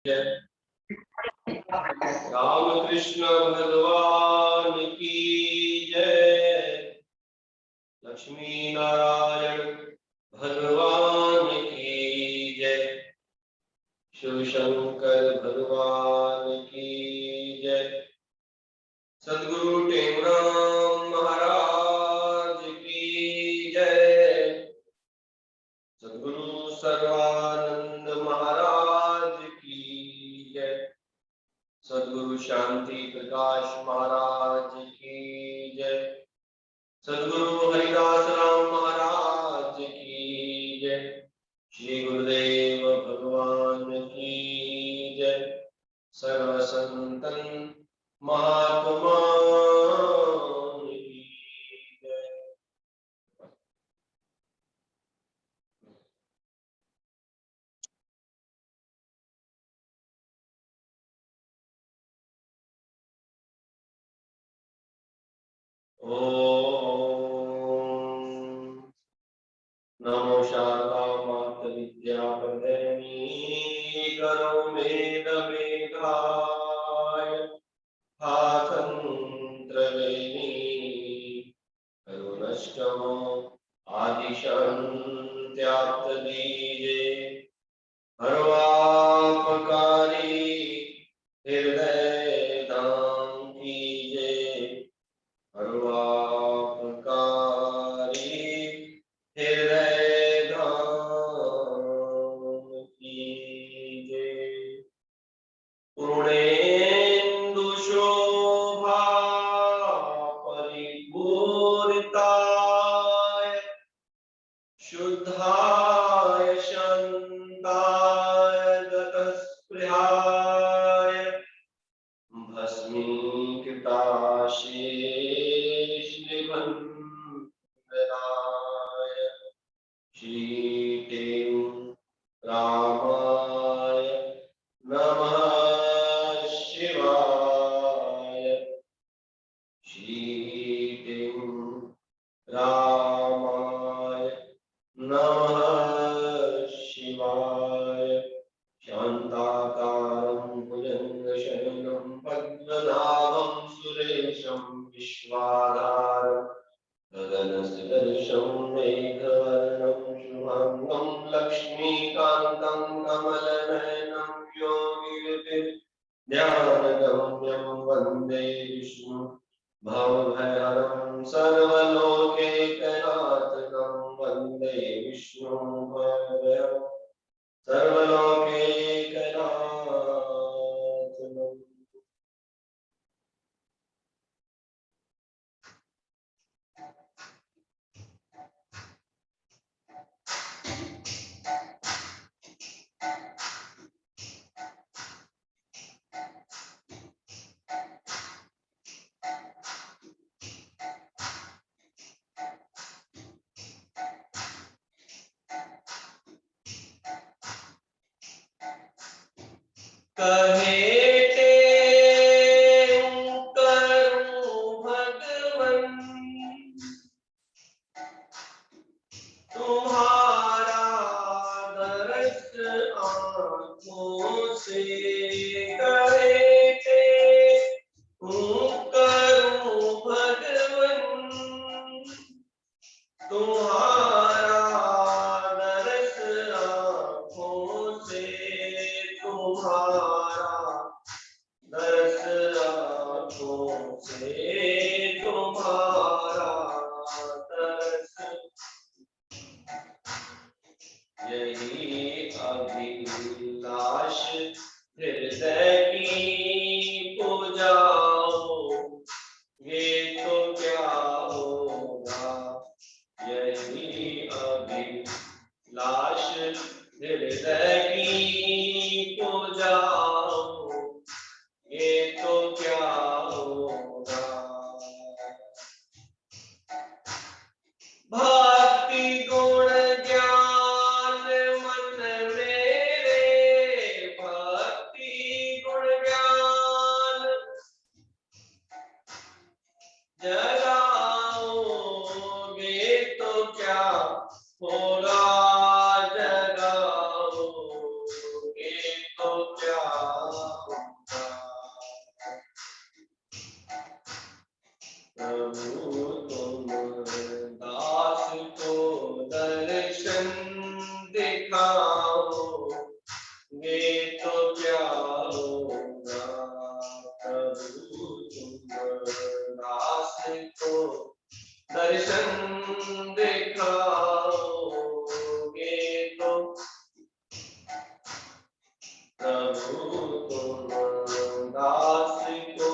राम कृष्ण भगवान की जय। लक्ष्मी नारायण भगवान की जय। शिव शंकर भगवान की जय। सद्गुरु टेमराम महाराज की जय। सद्गुरु सर्वानंद महाराज की जय। सद्गुरु शांति प्रकाश महाराज की जय। सद्गुरु हरिदास राम महाराज की जय। श्री गुरुदेव भगवान की जय। सर्व संतन महात्मा की जय। ओम नमो शारदा मात विद्या प्रदेवी करो मेद मेघाय हातंत्रवेणी करुणष्टमो आदिशन्त्याप्त दीजे हरवापकारी हृदय दान कीजे हरवापकारी हृदय दान कीजे। पूर्णेन्दु शोभा परिपूरिताय शुद्धाय शान्ताय गतस्पृहाय भस्मीकृताशेषनिबन्धनाय श्रीटें रामाय नमः शिवाय। श्रीटें रामाय नमः शिवाय। शान्ताकारं भुजङ्गशयनं पद्मनाभं सुरेशं विश्वाधारं गगनसदृशं मेघवर्णं शुभाङ्गं लक्ष्मीकान्तं कमलनयनं योगिविद्यानगम्यं वन्दे विष्णु भवभयहरं सर्वलोकैकनाथं वन्दे विष्णु भवभयहरं सर्वलोकैकनाथं। कहे तुम्हारा दरस आँखों से कहते करूं भगवन तुम्हारा दरस आँखों से तुम्हारा दरस आँखों से तुम्हारा दरस यही अभिलाष हृदय की पूजा हो ये तो क्या होगा। यही अभिलाष हृदय की पूजा हो ये तो क्या होगा। भक्ति गुण ज्ञान मन मेरे भक्ति गुण ज्ञान जगाओगे तो क्या होगा। जगाओगे तो क्या तो क्या होगा प्रभु तुम दास को दर्शन दिखाओगे तो प्रभु तुम दास को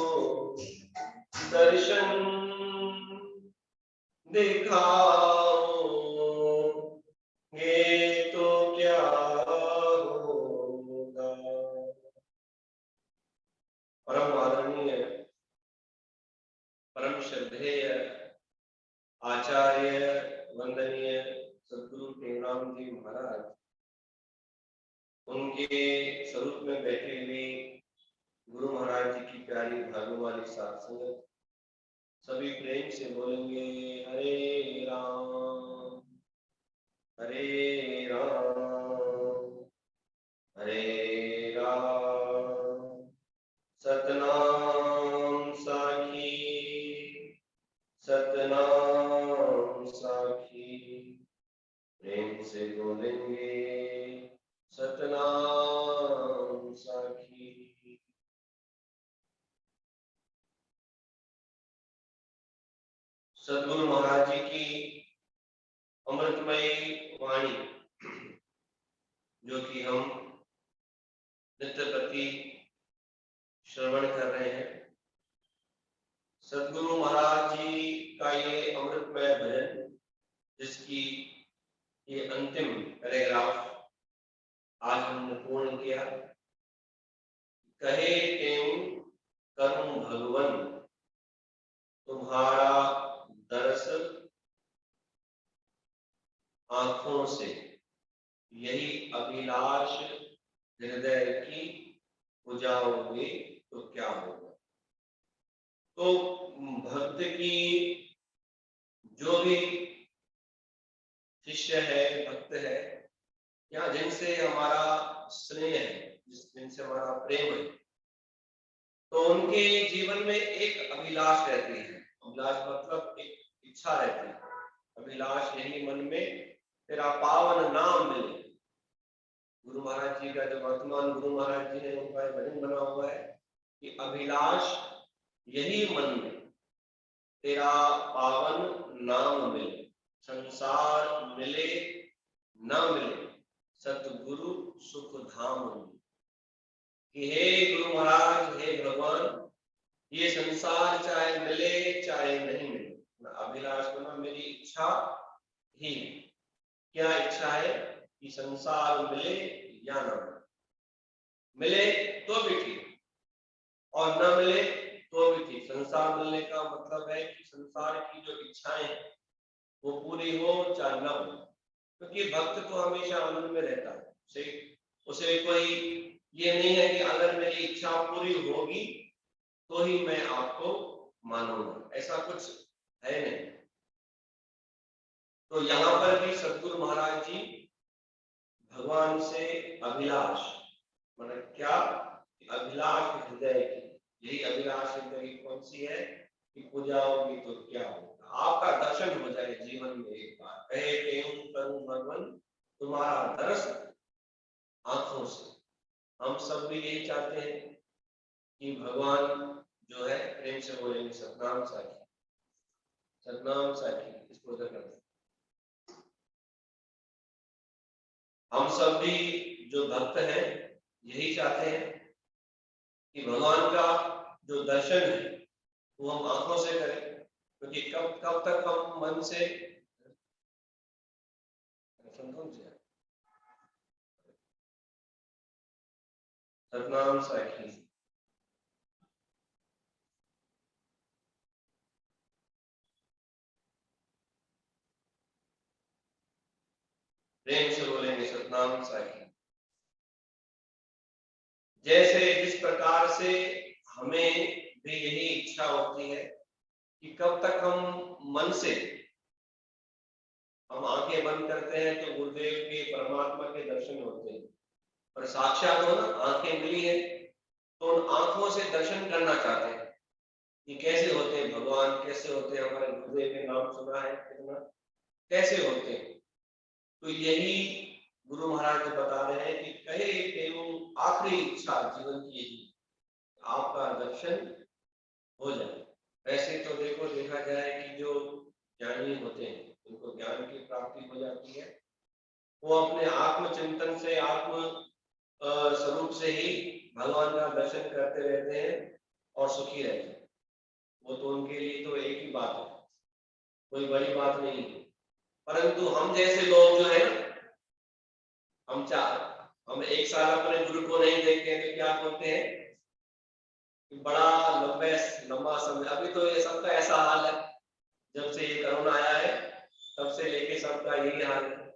दर्शन दिखाओगे तो क्या होगा। परम आदरणीय परम श्रद्धेय आचार्य वंदनीय सद्गुरु टेंगराम जी महाराज, उनके स्वरूप में बैठे हुए गुरु महाराज जी की प्यारी भागों वाली साथ संगत, सभी प्रेम से बोलेंगे हरे राम हरे राम हरे राम। सतनाम साखी सतनाम साखी, प्रेम से बोलेंगे सतनाम साखी। सद्गुरु महाराज जी की अमृतमयी वाणी जो कि हम नित्य प्रति श्रवण कर रहे हैं, सद्गुरु महाराज जी का ये अमृतमय भजन, जिसकी ये अंतिम पैराग्राफ आज हमने पूर्ण किया। कहे तेऊ करूं भगवन तुम्हारा दरस आंखों से, यही अभिलाष हृदय की बुझाओगे तो क्या होगा। तो भक्त की जो भी शिष्य है, भक्त है, या जिनसे हमारा स्नेह है, जिनसे हमारा प्रेम है, तो उनके जीवन में एक अभिलाष रहती है। अभिलाष मतलब एक इच्छा रहती है। अभिलाष यही मन में तेरा पावन नाम मिले। गुरु महाराज जी का जो वर्तमान गुरु महाराज जी ने उनका भजन बना हुआ है कि अभिलाष यही मन में तेरा पावन नाम मिले, संसार मिले न मिले सतगुरु सुख धाम मिले। कि हे गुरु महाराज, हे भगवान, ये संसार चाहे मिले चाहे नहीं मिले, अभिलाष बना मेरी इच्छा ही है। क्या इच्छा है कि संसार मिले या ना मिले तो भी ठीक, और न मिले तो भी ठीक। संसार मिलने का मतलब है कि संसार की जो इच्छाएं वो पूरी हो चाहे न हो, क्योंकि भक्त तो हमेशा आनंद में रहता है। उसे कोई ये नहीं है कि अगर मेरी इच्छा पूरी होगी तो ही मैं आपको मानूंगा, ऐसा कुछ है नहीं। तो यहाँ पर भी सद्गुरु महाराज जी भगवान से अभिलाष, मतलब क्या, अभिलाष हृदय की, यही अभिलाष हृदय की कौन सी है कि पूजाओगी तो क्या होगा, आपका दर्शन हो जाए जीवन में एक बार। कहे करूं भगवान तुम्हारा दर्शन आंखों से। हम सब भी यही चाहते हैं कि भगवान जो है, प्रेम से बोलेंगे सतनाम साखी सतनाम साखी, इसको उधर करते हैं। हम सब भी जो भक्त हैं यही चाहते हैं कि भगवान का जो दर्शन है वो हम आंखों से करें, क्योंकि कब तक हम मन से सतनाम साखी। प्रेम से बोलेंगे सतनाम साखी। जैसे जिस प्रकार से हमें भी यही इच्छा होती है कि कब तक हम मन से, हम आंखें बंद करते हैं तो गुरुदेव के परमात्मा के दर्शन होते हैं, और साक्षात हो ना, आंखें मिली है तो उन आंखों से दर्शन करना चाहते हैं कि कैसे होते हैं भगवान, कैसे होते हैं हमारे गुरुदेव के नाम सुना है कितना, कैसे होते हैं। तो यही गुरु महाराज को बता रहे हैं कि कहे तेऊ आखिरी इच्छा जीवन की यही, आपका दर्शन हो जाए। वैसे तो देखा जाए कि जो ज्ञानी होते हैं उनको ज्ञान की प्राप्ति हो जाती है, वो अपने आत्मचिंतन से, आत्म स्वरूप से ही भगवान का दर्शन करते रहते हैं और सुखी रहते हैं। वो तो उनके लिए तो एक ही बात है, कोई बड़ी बात नहीं है। परंतु हम जैसे लोग जो है, हम एक साल अपने गुरु को नहीं देखते हैं तो क्या बोलते हैं कि बड़ा लंबा समय। अभी तो ये सबका ऐसा हाल है, जब से ये कोरोना आया है तब से लेके सबका यही हाल है।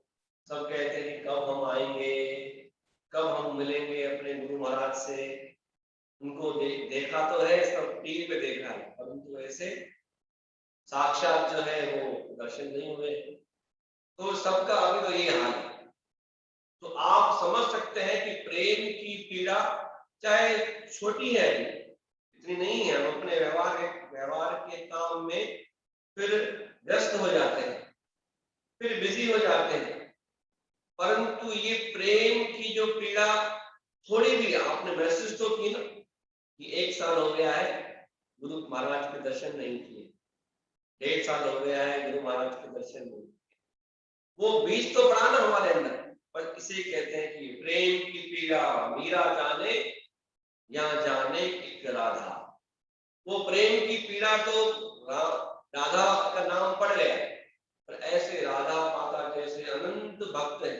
सब कहते हैं कि कब हम आएंगे, कब हम मिलेंगे अपने गुरु महाराज से। उनको देखा तो है, सब टीवी पे देखा है, परंतु ऐसे साक्षात जो है वो दर्शन नहीं हुए। तो सबका अभी तो ये हाल है। तो आप समझ सकते हैं कि प्रेम की पीड़ा चाहे छोटी है, इतनी नहीं है। हम अपने व्यवहार के काम में फिर व्यस्त हो जाते हैं, फिर बिजी हो जाते हैं, परंतु ये प्रेम की जो पीड़ा थोड़ी भी आपने महसूस तो की ना, कि 1 साल हो गया है गुरु महाराज के दर्शन नहीं किए, 1.5 साल हो गया है गुरु महाराज के दर्शन नहीं किए। वो बीज तो पड़ा ना हमारे अंदर, पर इसे कहते हैं कि प्रेम की पीड़ा मीरा जाने या जाने एक राधा। वो प्रेम की पीड़ा तो राधा का नाम पड़ गया, पर ऐसे राधा माता जैसे अनंत भक्त हैं,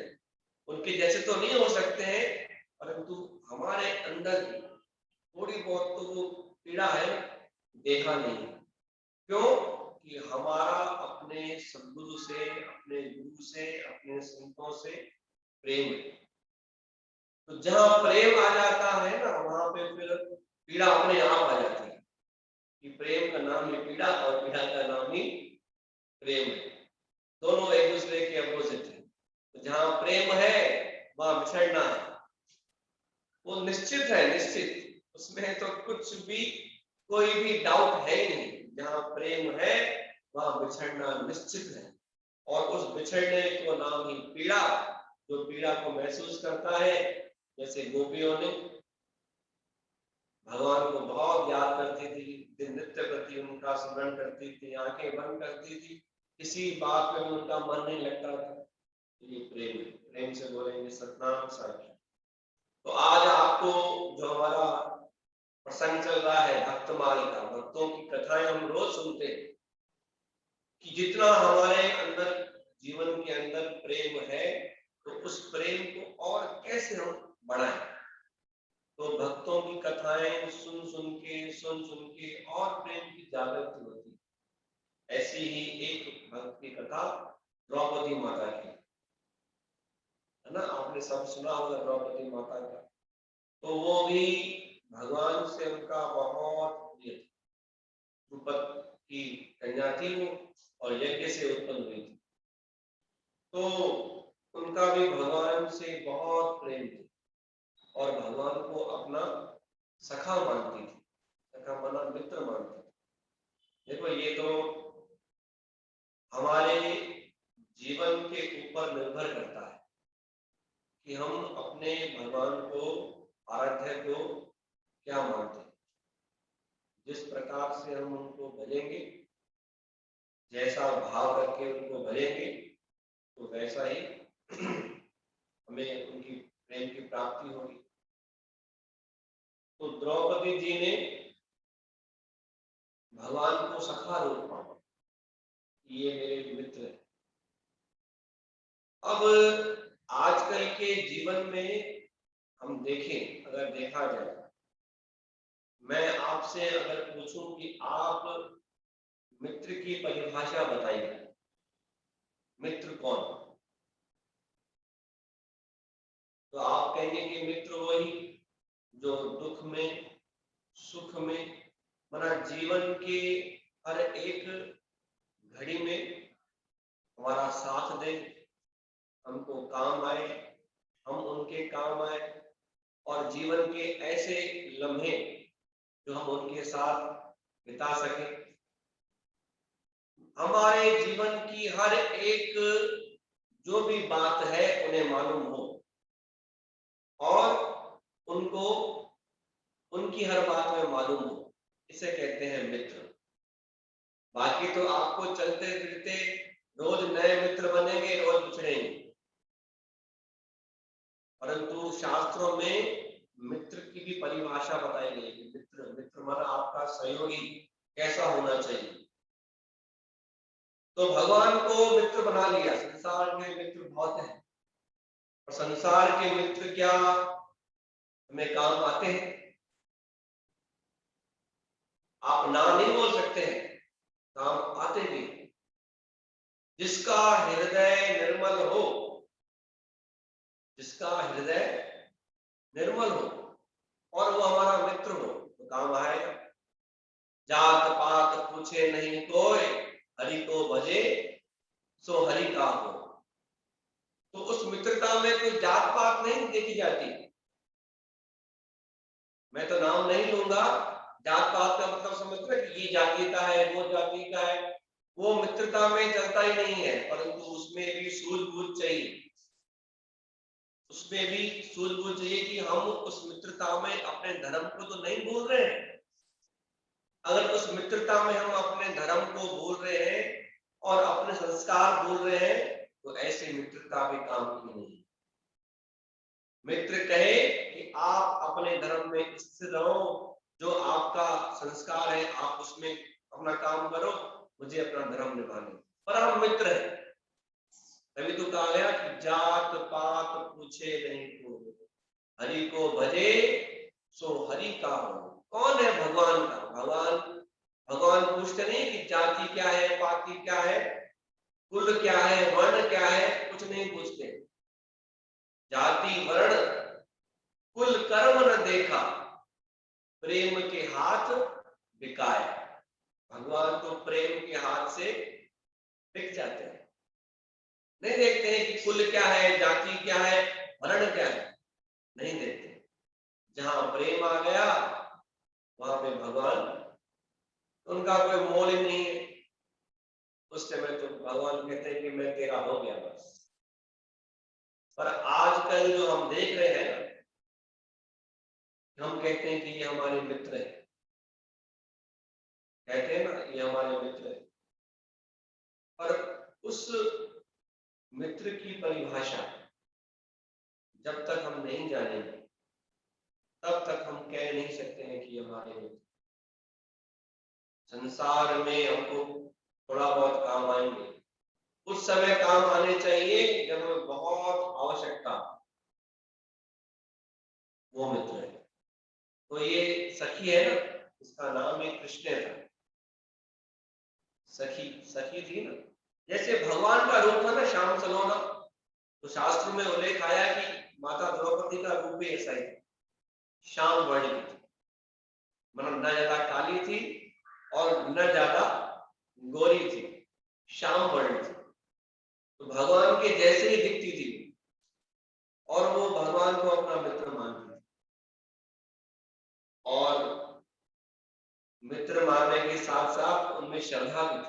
उनके जैसे तो नहीं हो सकते हैं, परंतु हमारे अंदर थोड़ी बहुत तो वो पीड़ा है, देखा नहीं। क्यों? कि हमारा अपने सद्गुरु से, अपने गुरु से, अपने संतों से प्रेम है। तो जहां प्रेम आ जाता है ना, वहां पे फिर पीड़ा अपने आप आ जाती है। कि प्रेम का नाम ही पीड़ा और पीड़ा का नाम ही प्रेम है। दोनों एक दूसरे के अपोजिट है। तो जहां प्रेम है वहां बिछड़ना है, वो निश्चित है, निश्चित। उसमें तो कुछ भी, कोई भी डाउट है ही नहीं। जहां प्रेम है वहां बिछड़ना निश्चित है। और उस बिछड़ने को नाम ही पीड़ा। जो पीड़ा को महसूस करता है, जैसे गोपियों ने भगवान को बहुत याद करती थी, दिन नित्य प्रति उनका स्मरण करती थी, आंखें बंद करती थी, किसी बात में उनका मन नहीं लगता था। ये प्रेम है। प्रेम से बोलेंगे सतनाम साखी। तो आज आपको जो हमारा प्रसंग चल रहा है भक्तमाल का, भक्तों की कथाएं हम रोज सुनते हैं कि जितना हमारे अंदर, जीवन के अंदर प्रेम है, तो उस प्रेम को और कैसे हम बढ़ाएं। तो भक्तों की कथाएं सुन सुन के और प्रेम की जागृति होती है। ऐसी ही एक भक्त की कथा द्रौपदी माता की है ना, आपने सब सुना होगा द्रौपदी माता का। तो वो भी भगवान से उनका बहुत प्रिय, द्रुपद की कन्या थी वो, और यज्ञ से उत्पन्न हुई थी। तो उनका भी भगवान से बहुत प्रेम था और भगवान को अपना सखा मानती थी। सखा माना मित्र मानती थी। देखो ये तो हमारे जीवन के ऊपर निर्भर करता है कि हम अपने भगवान को, आराध्य को क्या मानते हैं। जिस प्रकार से हम उनको भजेंगे, जैसा भाव रख के उनको भजेंगे, तो वैसा ही हमें उनकी प्रेम की प्राप्ति होगी। तो द्रौपदी जी ने भगवान को सखा रूप माना, ये मेरे मित्र है। अब आजकल के जीवन में हम देखें, अगर देखा जाए, मैं आपसे अगर पूछूं कि आप मित्र की परिभाषा बताइए, मित्र कौन? तो आप कहेंगे कि मित्र वही जो दुख में, सुख में, माना जीवन के हर एक घड़ी में हमारा साथ दे, हमको काम आए, हम उनके काम आए, और जीवन के ऐसे लम्हे जो हम उनके साथ बिता सके। हमारे जीवन की हर एक जो भी बात है उन्हें मालूम हो और उनको उनकी हर बात में मालूम हो, इसे कहते हैं मित्र। बाकी तो आपको चलते फिरते रोज नए मित्र बनेंगे, रोज बिछड़ेंगे, परंतु शास्त्रों में मित्र की भी परिभाषा बताई गई कि मित्र मित्र माना आपका सहयोगी कैसा होना चाहिए। तो भगवान को मित्र बना लिया। संसार के मित्र बहुत हैं और संसार के मित्र क्या हमें काम आते हैं? आप ना नहीं बोल सकते हैं, काम आते भी। जिसका हृदय निर्मल हो, जिसका हृदय निर्मल हो और वो हमारा मित्र हो तो काम आएगा। जात पात पूछे नहीं कोई, हरि को भजे सो हरि का हो। तो उस मित्रता में कोई जात पात नहीं देखी जाती। मैं तो नाम नहीं लूंगा, जात पात का मतलब समझते हैं कि ये जाति का है, वो जाति का है, वो मित्रता में चलता ही नहीं है। परंतु उसमें भी सूझबूझ चाहिए, उसमें भी सूझबूझ चाहिए कि हम उस मित्रता में अपने धर्म को तो नहीं भूल रहे हैं। अगर उस मित्रता में हम अपने धर्म को भूल रहे हैं और अपने संस्कार भूल रहे हैं तो ऐसी मित्रता भी काम की नहीं। मित्र कहे कि आप अपने धर्म में स्थिर रहो, जो आपका संस्कार है आप उसमें अपना काम करो, मुझे अपना धर्म निभाने, पर हम मित्र हैं। तभी तो कहा गया कि जात पात पूछे नहीं को, हरि को भजे सो हरि का हो। कौन है भगवान का? भगवान पूछते नहीं कि जाति क्या है, पाति क्या है, कुल क्या है, वर्ण क्या है, कुछ नहीं पूछते। जाति वर्ण कुल कर्म न देखा, प्रेम के हाथ बिकाए। भगवान तो प्रेम के हाथ से बिक जाते हैं, नहीं देखते हैं कि कुल क्या है, जाति क्या है, वर्ण क्या है, नहीं देखते। जहां प्रेम आ गया वहां पे भगवान, उनका कोई मोल ही नहीं है। उस समय तो भगवान कहते हैं कि मैं तेरा हो गया बस। पर आजकल जो हम देख रहे हैं ना, हम कहते हैं कि ये हमारे मित्र है, कहते हैं ना ये हमारे मित्र है, पर उस मित्र की परिभाषा जब तक हम नहीं जानेंगे तब तक हम कह नहीं सकते हैं कि हमारे मित्र। संसार में हमको थोड़ा बहुत काम आएंगे, उस समय काम आने चाहिए जब हमें बहुत आवश्यकता, वो मित्र है। तो ये सखी है ना, इसका नाम है कृष्ण था। सखी सखी थी ना, जैसे भगवान का रूप था ना श्याम सलोना, तो शास्त्र में उल्लेख आया कि माता द्रौपदी का रूप भी ऐसा ही, श्याम वर्ण की थी, मतलब न ज्यादा काली थी और न ज्यादा गोरी थी, श्याम वर्ण थी। तो भगवान के जैसे ही दिखती थी और वो भगवान को अपना मित्र मानती थी। और मित्र मानने के साथ साथ उनमें श्रद्धा भी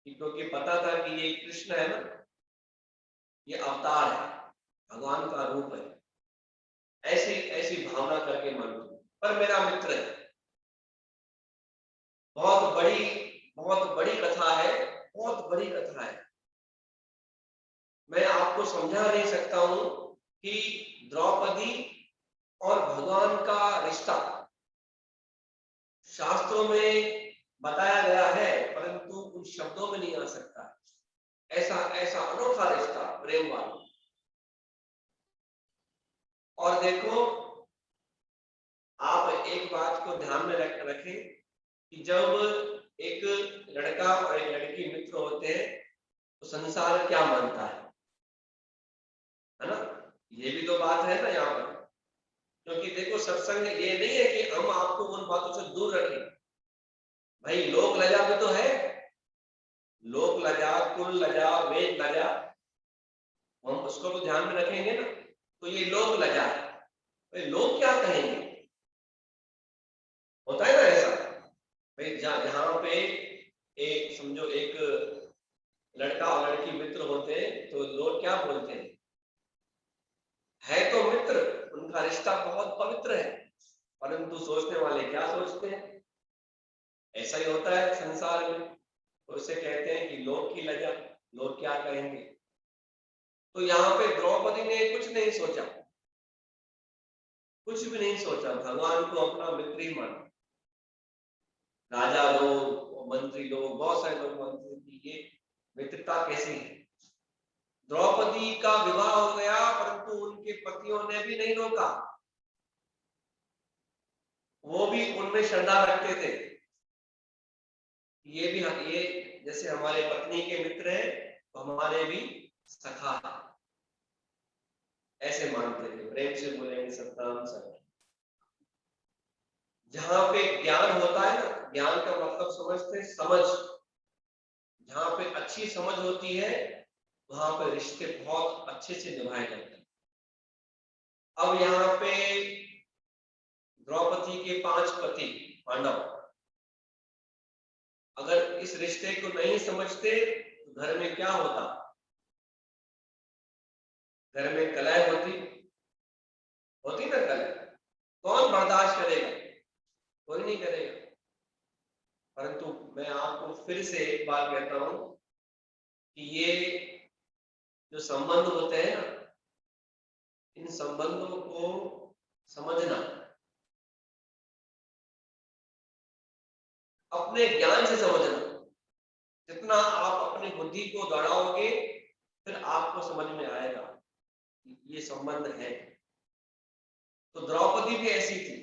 थी, क्योंकि पता था कि ये कृष्ण है ना, ये अवतार है, भगवान का रूप है, ऐसी ऐसी भावना करके मानती हूँ। पर मेरा मित्र है। बहुत बड़ी कथा है, बहुत बड़ी कथा है। मैं आपको समझा नहीं सकता हूं कि द्रौपदी और भगवान का रिश्ता शास्त्रों में बताया गया है, परंतु उन शब्दों में नहीं आ सकता। ऐसा ऐसा अनोखा रिश्ता प्रेम वाला। और देखो, आप एक बात को ध्यान में रखें कि जब एक लड़का और एक लड़की मित्र होते हैं तो संसार क्या मानता है ना? ये भी तो बात है ना यहाँ पर। क्योंकि देखो, सत्संग ये नहीं है कि हम आपको उन बातों से दूर रखें। भाई लोक लजा भी तो है, लोक लजा, कुल लजा, वेद लजा, हम उसको तो ध्यान में रखेंगे ना। तो ये लोक लजा है, भाई लोग क्या कहेंगे, होता है ना ऐसा। भाई जहां पे एक समझो एक लड़का और लड़की मित्र होते हैं तो लोग क्या बोलते हैं, है तो मित्र, उनका रिश्ता बहुत पवित्र है, परंतु सोचने वाले क्या सोचते हैं, ऐसा ही होता है संसार में। तो उसे कहते हैं कि लोग की लज्जा, लोग क्या कहेंगे। तो यहाँ पे द्रौपदी ने कुछ नहीं सोचा, कुछ भी नहीं सोचा, भगवान को अपना मित्र ही माना। राजा लोग, मंत्री लोग, बहुत सारे लोग मानते हैं कि ये मित्रता कैसी है। द्रौपदी का विवाह हो गया, परंतु उनके पतियों ने भी नहीं रोका, वो भी उनमें श्रद्धा रखते थे। ये भी, ये जैसे हमारे पत्नी के मित्र हैं तो हमारे भी सखा है, ऐसे मानते थे। प्रेम से बोलेंगे सतनाम सखी। जहां पे ज्ञान होता है ना, ज्ञान का मतलब समझते हैं समझ, जहां पे अच्छी समझ होती है वहां पे रिश्ते बहुत अच्छे से निभाए जाते हैं। अब यहाँ पे द्रौपदी के 5 पति पांडव अगर इस रिश्ते को नहीं समझते तो घर में क्या होता, घर में कलह होती ना कलह। कौन बर्दाश्त करेगा, कोई नहीं करेगा। परंतु मैं आपको फिर से एक बात कहता हूं कि ये जो संबंध होते हैं ना, इन संबंधों को समझना, अपने ज्ञान से समझना। जितना आप अपनी बुद्धि को दौड़ाओगे फिर आपको समझ में आएगा कि ये संबंध है। तो द्रौपदी भी ऐसी थी,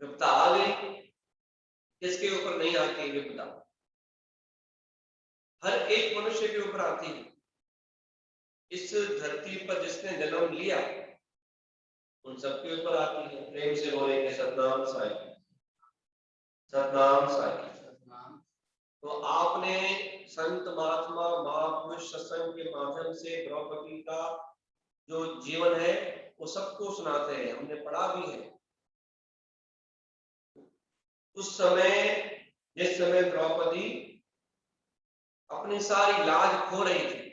विपदा आ गई, किसके ऊपर नहीं आती है विपदा, हर एक मनुष्य के ऊपर आती है। इस धरती पर जिसने जन्म लिया उन सबके ऊपर आती है। प्रेम से बोलेंगे सतनाम साई, सतनाम साई। तो आपने संत महात्मा महापुरुष सत्संग के माध्यम से द्रौपदी का जो जीवन है वो सबको सुनाते हैं, हमने पढ़ा भी है। उस समय, जिस समय द्रौपदी अपनी सारी लाज खो रही थी,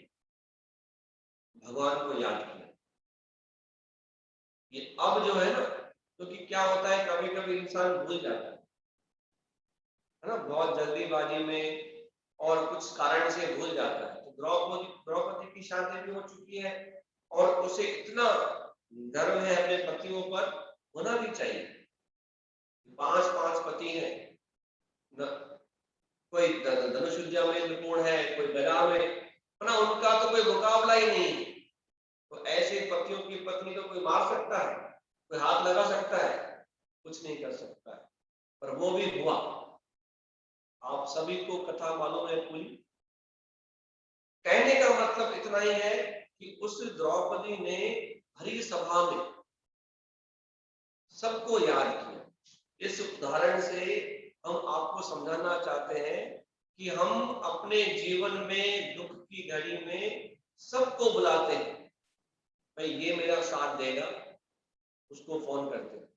भगवान को याद किया। ये अब जो है ना, क्योंकि क्या होता है कभी कभी इंसान भूल जाता है ना, बहुत जल्दीबाजी में और कुछ कारण से भूल जाता है। तो द्रौपदी की शादी भी हो चुकी है और उसे इतना गर्व है अपने पतियों पर, होना भी चाहिए। 5 पति हैं, कोई धनुष विद्या में निपुण है, कोई गदा में, ना उनका तो कोई मुकाबला ही नहीं है। तो ऐसे पतियों की पत्नी तो कोई मार सकता है, कोई हाथ लगा सकता है, कुछ नहीं कर सकता है, पर वो भी हुआ। आप सभी को कथा मालूम है पूरी। कहने का मतलब इतना ही है कि उस द्रौपदी ने भरी सभा में सबको याद किया। इस उदाहरण से हम आपको समझाना चाहते हैं कि हम अपने जीवन में दुख की घड़ी में सबको बुलाते हैं, भाई ये मेरा साथ देगा, उसको फोन करते हैं,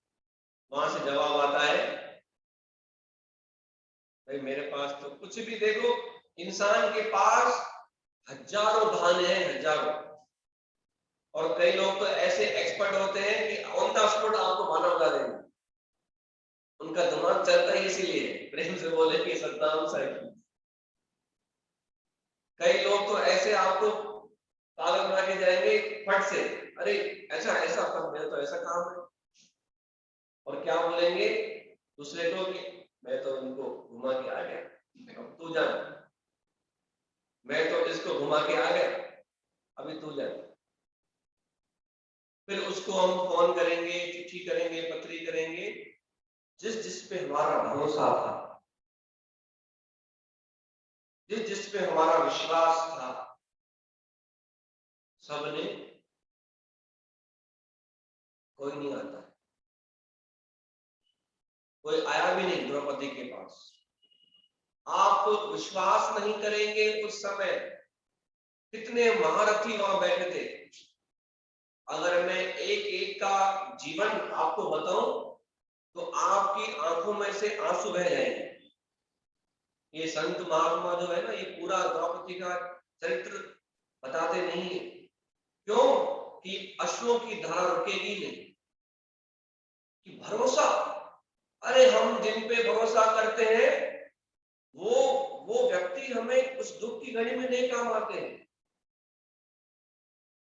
वहां से जवाब आता है भाई मेरे पास तो कुछ भी। देखो इंसान के पास हजारों बहाने हैं, हजारों। और कई लोग तो ऐसे एक्सपर्ट होते हैं कि ऑन द स्पॉट आपको बहाना बता देंगे, उनका दिमाग चलता ही इसीलिए। प्रेम से बोले कि सतनाम साहिब। कई लोग तो ऐसे आपको पागल बना के जाएंगे फट से, अरे ऐसा ऐसा कर, मेरा तो ऐसा काम है। और क्या बोलेंगे दूसरे को कि मैं तो इनको घुमा के आ गया, अब तू जा, मैं तो इसको घुमा के आ गया, अभी तू जा। फिर उसको हम फोन करेंगे, चिट्ठी करेंगे, पत्री करेंगे। जिस जिस पे हमारा भरोसा था, जिस जिस पे हमारा विश्वास था, सबने, कोई नहीं आता, कोई आया भी नहीं द्रौपदी के पास। आप विश्वास नहीं करेंगे उस समय कितने महारथी वहां बैठे थे। अगर मैं एक एक का जीवन आपको बताऊं तो आपकी आंखों में से आंसू बह जाएंगे। ये संत महात्मा जो है ना, ये पूरा द्रौपदी का चरित्र बताते नहीं है। क्यों? कि अश्रुओं की धारा रुकेगी नहीं। कि भरोसा, अरे हम जिन पे भरोसा करते हैं वो वो व्यक्ति हमें उस दुख की घड़ी में नहीं काम आते हैं।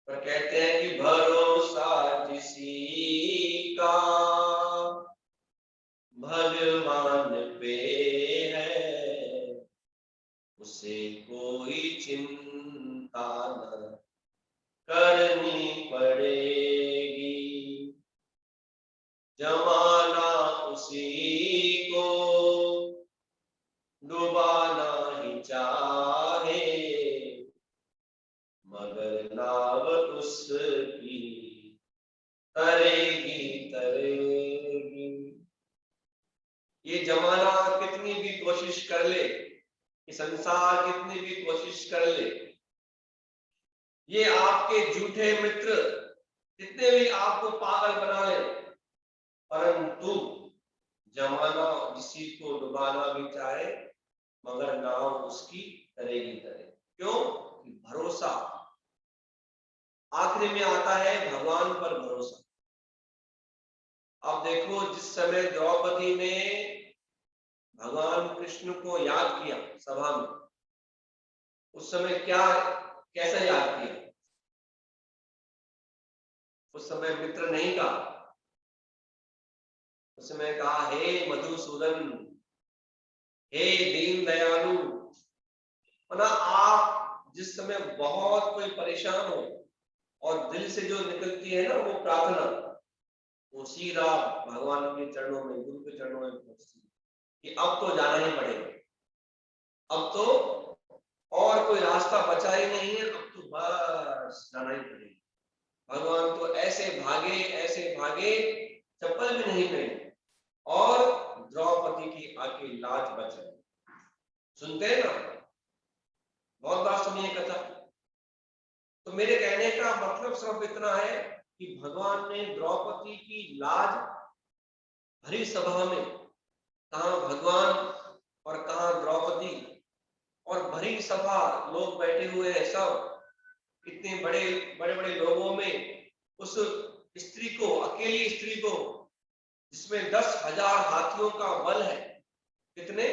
पर कहते हैं कि भरोसा जिसी का भगवान पे है, उसे कोई चिंता न करनी पड़ेगी। जमाना उसी को डुबाना ही चाहे, मगर नाव उसकी तरेगी तरेगी। ये जमाना कितनी भी कोशिश कर ले, ये संसार कितनी भी कोशिश कर ले, ये आपके झूठे मित्र कितने भी आपको पागल बना ले, परंतु जमाना किसी को डुबाना भी चाहे मगर नाव उसकी तरेगी तरे। क्यों? भरोसा आखिरी में आता है भगवान पर भरोसा। अब देखो, जिस समय द्रौपदी ने भगवान कृष्ण को याद किया सभा में, उस समय क्या, कैसे याद किया? उस समय मित्र नहीं कहा, उस समय कहा हे मधुसूदन, हे दीन दयालु। ना आप जिस समय बहुत कोई परेशान हो और दिल से जो निकलती है ना वो प्रार्थना, वो सीधा भगवान के चरणों में, गुरु के चरणों में पहुंचती है कि अब तो जाना ही पड़ेगा, अब तो और कोई रास्ता बचा ही नहीं है, अब तो बस जाना ही पड़ेगा। भगवान तो ऐसे भागे चप्पल भी नहीं पहने और द्रौपदी की आके लाज बच गई। सुनते हैं ना, बहुत बार सुनिए कथा। तो मेरे कहने का मतलब सिर्फ इतना है कि भगवान ने द्रौपदी की लाज भरी सभा में, कहां भगवान और कहां द्रौपदी, और भरी सभा, लोग बैठे हुए हैं सब, इतने बड़े बड़े लोगों में उस स्त्री को, अकेली स्त्री को, जिसमें 10,000 हाथियों का बल है। कितने?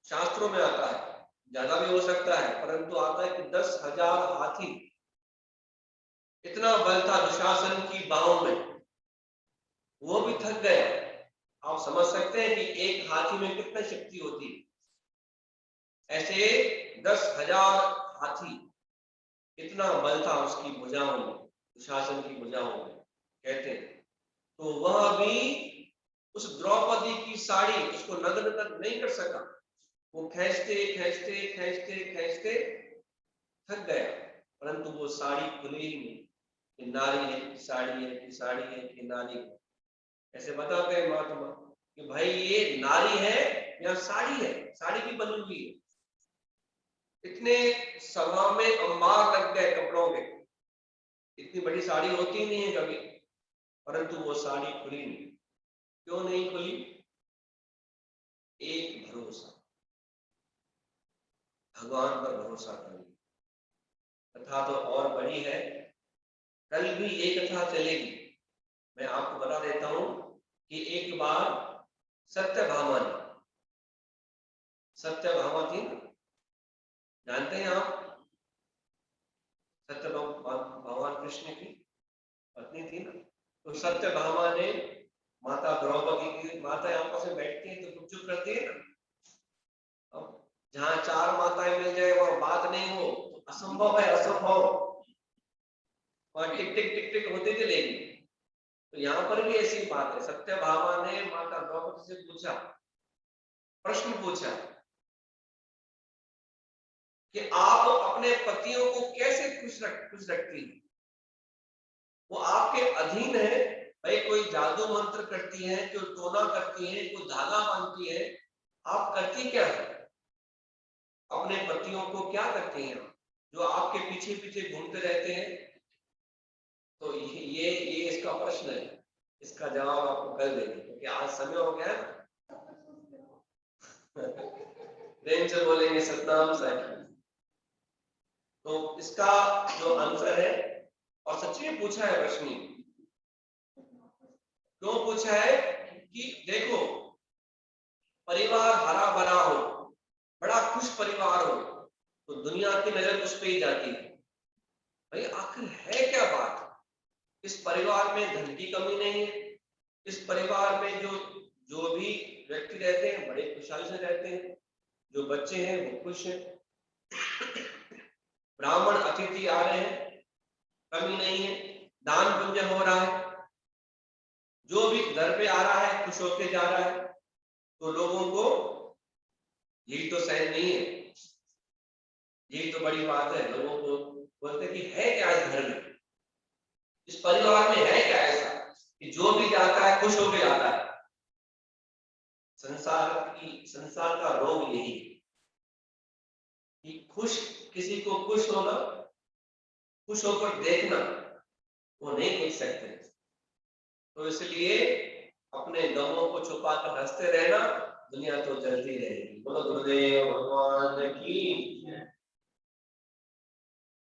शास्त्रों में आता है ज्यादा भी हो सकता है, परंतु आता है कि 10,000 हाथी, इतना बल था दुशासन की बाहों में। वो भी थक गया। आप समझ सकते हैं कि एक हाथी में कितनी शक्ति होती है। ऐसे 10,000 हाथी, इतना बल था उसकी भुजाओं में, दुशासन की भुजाओं में, कहते हैं। तो वह भी उस द्रौपदी की साड़ी उसको नग्न तक नहीं कर सका। वो खींचते खींचते खींचते खींचते थक गया, परंतु वो साड़ी खुली ही नहीं कि नारी है कि साड़ी है, कि साड़ी है कि नारी है। ऐसे बताते हैं महात्मा कि भाई ये नारी है या साड़ी है, साड़ी की बनी हुई है। इतने सभा में अंबार लग गए कपड़ों के, इतनी बड़ी साड़ी होती नहीं है कभी, परंतु वो साड़ी खुली नहीं। क्यों नहीं खुली? एक भरोसा, भगवान पर भरोसा करिए। कथा तो और बड़ी है, कल भी ये कथा चलेगी। मैं आपको बता देता हूं कि एक बार सत्यभामा थी ना, जानते हैं आप? भगवान कृष्ण की पत्नी थी ना। तो सत्यभामा ने माता द्रौपदी की, माता आपस में बैठती है तो चुप करती है ना। अब जहां 4 माताएं मिल जाए वहां बात नहीं हो तो असंभव है, असंभव। वहां टिक टिक टिक टिक होती चलेगी। तो यहाँ पर भी ऐसी बात है। सत्यभामा ने माता द्रौपदी से पूछा, प्रश्न पूछा कि आप अपने पतियों को कैसे खुश रखती हैं? वो आपके अधीन है। भाई कोई जादू मंत्र करती है, कोई टोना करती है, कोई धागा बांधती है, आप करती क्या है? अपने पतियों को क्या करते हैं जो आपके पीछे पीछे घूमते रहते हैं? तो ये इसका प्रश्न है। इसका जवाब आपको कल देंगे क्योंकि आज समय हो गया है ना। प्रेम से बोलेंगे सतनाम साहिब। तो इसका जो आंसर है, और सच्ची में पूछा है प्रश्न, क्यों पूछा है कि देखो, परिवार हरा भरा हो, बड़ा खुश परिवार हो, तो दुनिया की नजर उस पे ही जाती है। भाई आखिर है क्या बात? इस परिवार में धन की कमी नहीं है, इस परिवार में जो जो भी व्यक्ति रहते हैं बड़े खुशहाली से रहते हैं, जो बच्चे हैं वो खुश हैं, ब्राह्मण अतिथि आ रहे हैं, कमी नहीं है, दान पुण्य हो रहा है, जो भी घर पे आ रहा है खुश होके जा रहा है। तो लोगों को यही तो सहन नहीं है, यही तो बड़ी बात है। लोगों को बोलते कि है क्या इस घर में, इस परिवार में है क्या ऐसा कि जो भी जाता है खुश होके जाता है। संसार का रोग यही है कि खुश, किसी को खुश होना, खुश होकर देखना, वो नहीं देख सकते। तो इसलिए अपने गमों को छुपा कर हंसते रहना, दुनिया तो चलती रहेगी। बोलो गुरुदेव भगवान की